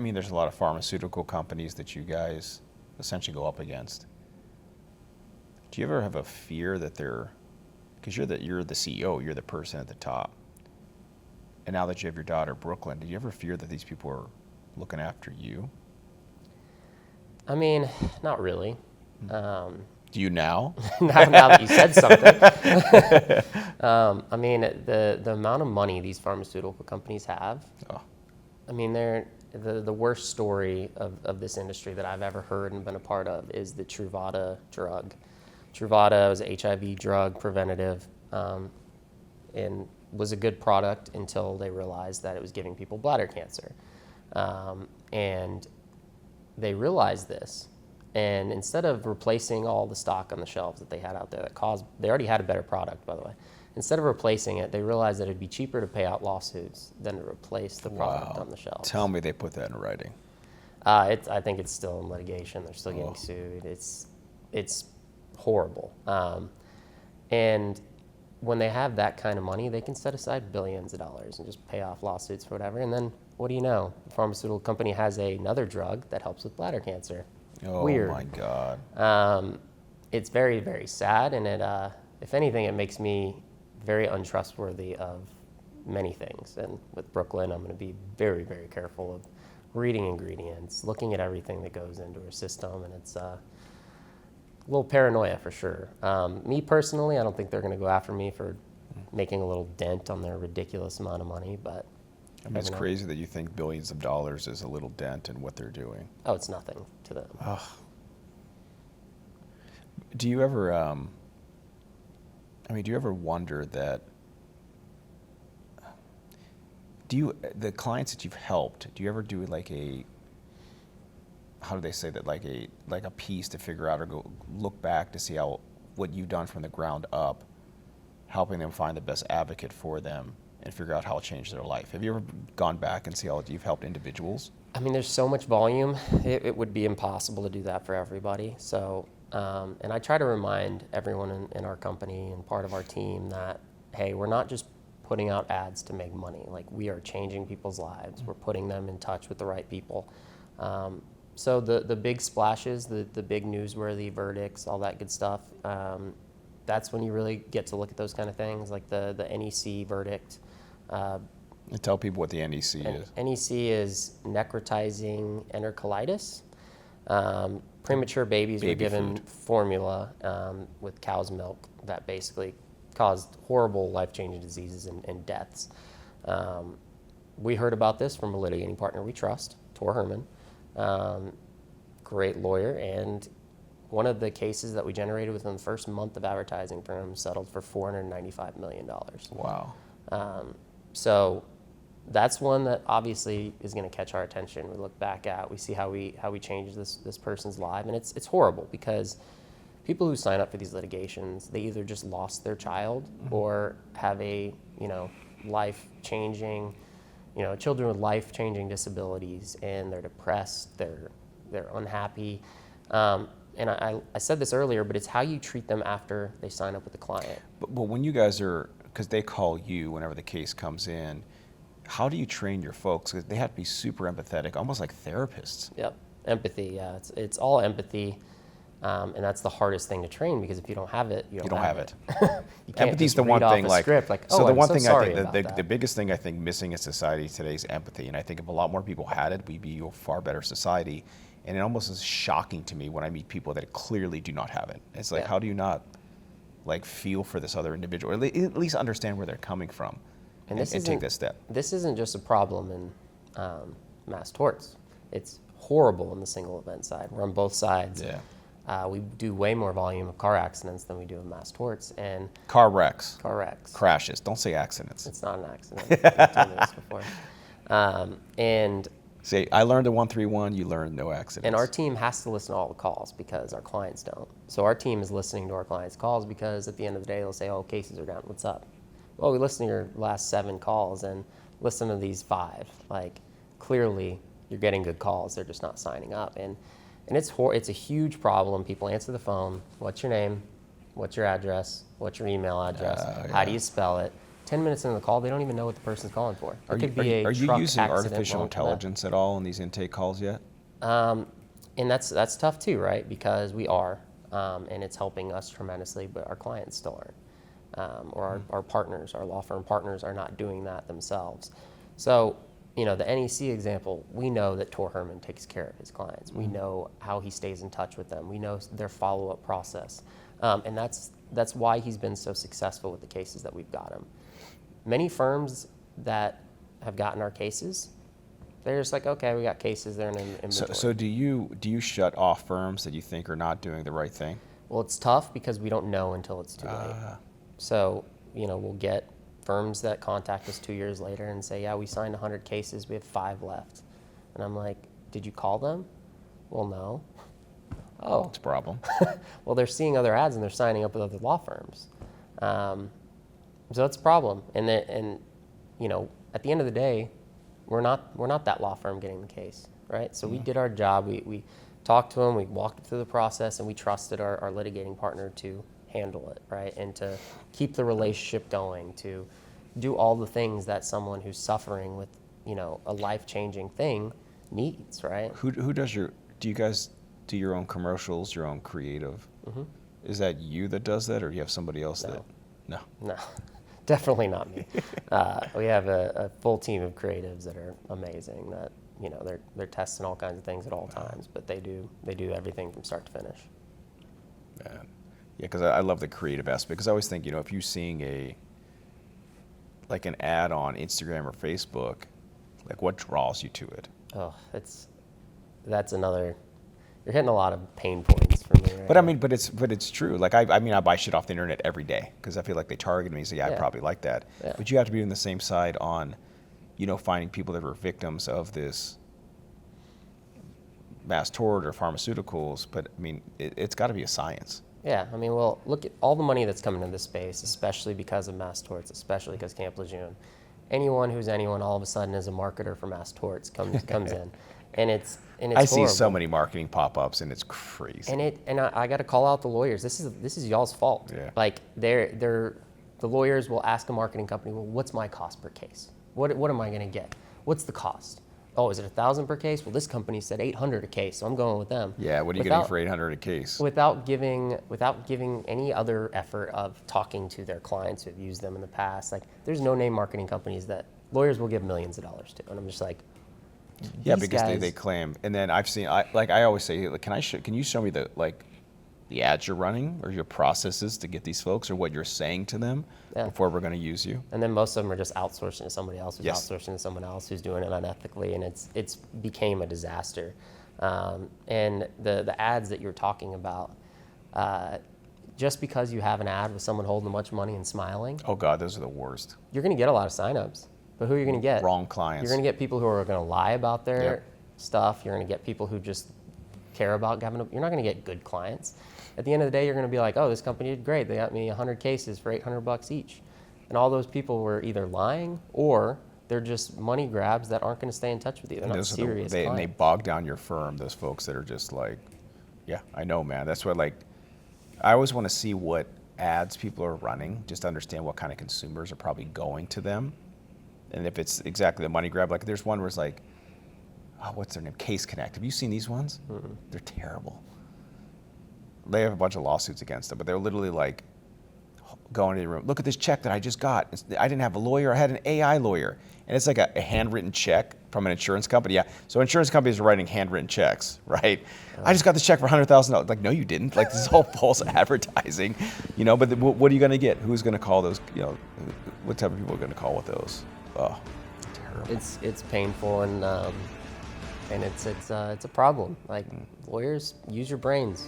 mean, there's a lot of pharmaceutical companies that you guys essentially go up against. Do you ever have a fear that because you're the CEO, you're the person at the top, and now that you have your daughter, Brooklyn, do you ever fear that these people are looking after you? I mean, not really. Do you now? now that you said something. I mean, the amount of money these pharmaceutical companies have, I mean, they're the worst story of this industry that I've ever heard and been a part of is the Truvada drug. Truvada was an HIV drug preventative and was a good product until they realized that it was giving people bladder cancer. And they realized this. And instead of replacing all the stock on the shelves that they had out there they already had a better product, by the way. Instead of replacing it, they realized that it'd be cheaper to pay out lawsuits than to replace the product on the shelves. Tell me they put that in writing. I think it's still in litigation. They're still getting sued. It's horrible. And when they have that kind of money, they can set aside billions of dollars and just pay off lawsuits for whatever. And then what do you know? The pharmaceutical company has another drug that helps with bladder cancer. Oh, Weird. my God. It's very, very sad. And if anything, it makes me very untrustworthy of many things. And with Brooklyn, I'm going to be very, very careful of reading ingredients, looking at everything that goes into her system. And it's a little paranoia for sure. Me personally, I don't think they're going to go after me for making a little dent on their ridiculous amount of money. But I mean, it's crazy that you think billions of dollars is a little dent in what they're doing. Oh, it's nothing to them. Ugh. Do you ever, do you ever wonder that, the clients that you've helped, do you ever do like how do they say that, like a piece to figure out or go look back to see what you've done from the ground up, helping them find the best advocate for them and figure out how it changed their life? Have you ever gone back and see how you've helped individuals? I mean, there's so much volume, it would be impossible to do that for everybody. So, and I try to remind everyone in our company and part of our team that, hey, we're not just putting out ads to make money. Like, we are changing people's lives. We're putting them in touch with the right people. So the big splashes, the big newsworthy verdicts, all that good stuff, that's when you really get to look at those kind of things, like the NEC verdict. And tell people what the NEC is. NEC is necrotizing enterocolitis. Premature babies were given formula with cow's milk that basically caused horrible life-changing diseases and deaths. We heard about this from a litigating partner we trust, Tor Herman, great lawyer, and one of the cases that we generated within the first month of advertising for him settled for $495 million. Wow. So that's one that obviously is going to catch our attention. We look back at, we see how we changed this person's life, and it's horrible because people who sign up for these litigations, they either just lost their child or have a life-changing, children with life-changing disabilities, and they're depressed, they're unhappy. And I said this earlier, but it's how you treat them after they sign up with the client. But when you guys because they call you whenever the case comes in, how do you train your folks? Because they have to be super empathetic, almost like therapists. Yep, empathy, yeah. It's all empathy, and that's the hardest thing to train, because if you don't have it, you don't have it. You can't Empathy's just the one read off thing. a Like, script, like, so the I'm one so thing sorry I think, about that. the biggest thing I think missing in society today is empathy. And I think if a lot more people had it, we'd be a far better society. And it almost is shocking to me when I meet people that clearly do not have it. It's like, how do you not feel for this other individual, or at least understand where they're coming from, and take that step? This isn't just a problem in mass torts. It's horrible in the single event side. We're on both sides. Yeah. We do way more volume of car accidents than we do of mass torts. And car wrecks. Crashes. Don't say accidents. It's not an accident. We've done this before. And say, I learned at 131, you learned no accidents. And our team has to listen to all the calls because our clients don't. So our team is listening to our clients' calls because at the end of the day, they'll say, oh, cases are down, what's up? Well, we listened to your last 7 calls and listen to these 5. Like, clearly, you're getting good calls, they're just not signing up. And it's a huge problem. People answer the phone, what's your name? What's your address? What's your email address? How do you spell it? 10 minutes into the call, they don't even know what the person's calling for. Are you using artificial intelligence at all in these intake calls yet? And that's tough too, right? Because we are, and it's helping us tremendously, but our clients still aren't, or our partners, our law firm partners, are not doing that themselves. So, the NEC example, we know that Tor Herman takes care of his clients. We know how he stays in touch with them. We know their follow-up process, and that's why he's been so successful with the cases that we've got him. Many firms that have gotten our cases, they're just like, okay, we got cases, they're in inventory. So do you shut off firms that you think are not doing the right thing? Well, it's tough because we don't know until it's too late. So, we'll get firms that contact us 2 years later and say, yeah, we signed 100 cases, we have 5 left. And I'm like, did you call them? Well, no. Oh. It's a problem. Well, they're seeing other ads and they're signing up with other law firms. So it's a problem. And at the end of the day, we're not that law firm getting the case, right? So we did our job. We talked to them, we walked through the process, and we trusted our litigating partner to handle it, right? And to keep the relationship going, to do all the things that someone who's suffering with, a life-changing thing needs, right? Who does do you guys do your own commercials, your own creative? Mm-hmm. Is that you that does that, or do you have somebody else No. No, definitely not me. We have a full team of creatives that are amazing, that, they're testing all kinds of things at all times, but they do everything from start to finish. Man. Yeah, because I love the creative aspect. Because I always think, if you're seeing an ad on Instagram or Facebook, what draws you to it? Oh, that's another. You're hitting a lot of pain points for me. Right? But it's true. I buy shit off the internet every day because I feel like they target me. So I probably like that. Yeah. But you have to be on the same side on, finding people that were victims of this mass tort or pharmaceuticals. But it's got to be a science. Yeah, well, look at all the money that's coming into this space, especially because of mass torts, especially because Camp Lejeune. Anyone who's anyone all of a sudden is a marketer for mass torts comes in, and it's I see so many marketing pop-ups, and it's crazy. And I got to call out the lawyers. This is y'all's fault. Yeah. The lawyers will ask a marketing company, well, what's my cost per case? What am I going to get? What's the cost? Oh, is it $1,000 per case? Well, this company said $800 a case, so I'm going with them. Yeah, what are you getting for $800 a case? Without giving any other effort of talking to their clients who have used them in the past. There's no-name marketing companies that lawyers will give millions of dollars to, and I'm just like, yeah, because they claim. And then I've seen, I always say, can you show me the ads you're running or your processes to get these folks, or what you're saying to them before we're going to use you? And then most of them are just outsourcing to somebody else who's outsourcing to someone else who's doing it unethically, and it's became a disaster. And the ads that you're talking about, just because you have an ad with someone holding a bunch of money and smiling. Oh God, those are the worst. You're going to get a lot of signups, but who are you going to get? Wrong clients. You're going to get people who are going to lie about their stuff. You're going to get people who just care about you're not going to get good clients. At the end of the day, you're going to be like, oh, this company did great. They got me 100 cases for $800 each. And all those people were either lying or they're just money grabs that aren't going to stay in touch with you. They're not serious clients. And they bog down your firm, those folks that are just like, yeah, I know, man. That's what, I always want to see what ads people are running, just to understand what kind of consumers are probably going to them. And if it's exactly the money grab, there's one where it's like, oh, what's their name? Case Connect. Have you seen these ones? Mm-mm. They're terrible. They have a bunch of lawsuits against them, but they're literally going to the room. Look at this check that I just got. I didn't have a lawyer. I had an AI lawyer. And it's like a handwritten check from an insurance company. Yeah. So insurance companies are writing handwritten checks, right? I just got this check for $100,000. No, you didn't. This is all false advertising, But what are you going to get? Who's going to call those? What type of people are going to call with those? Oh, terrible. It's painful, and it's a problem. Lawyers, use your brains.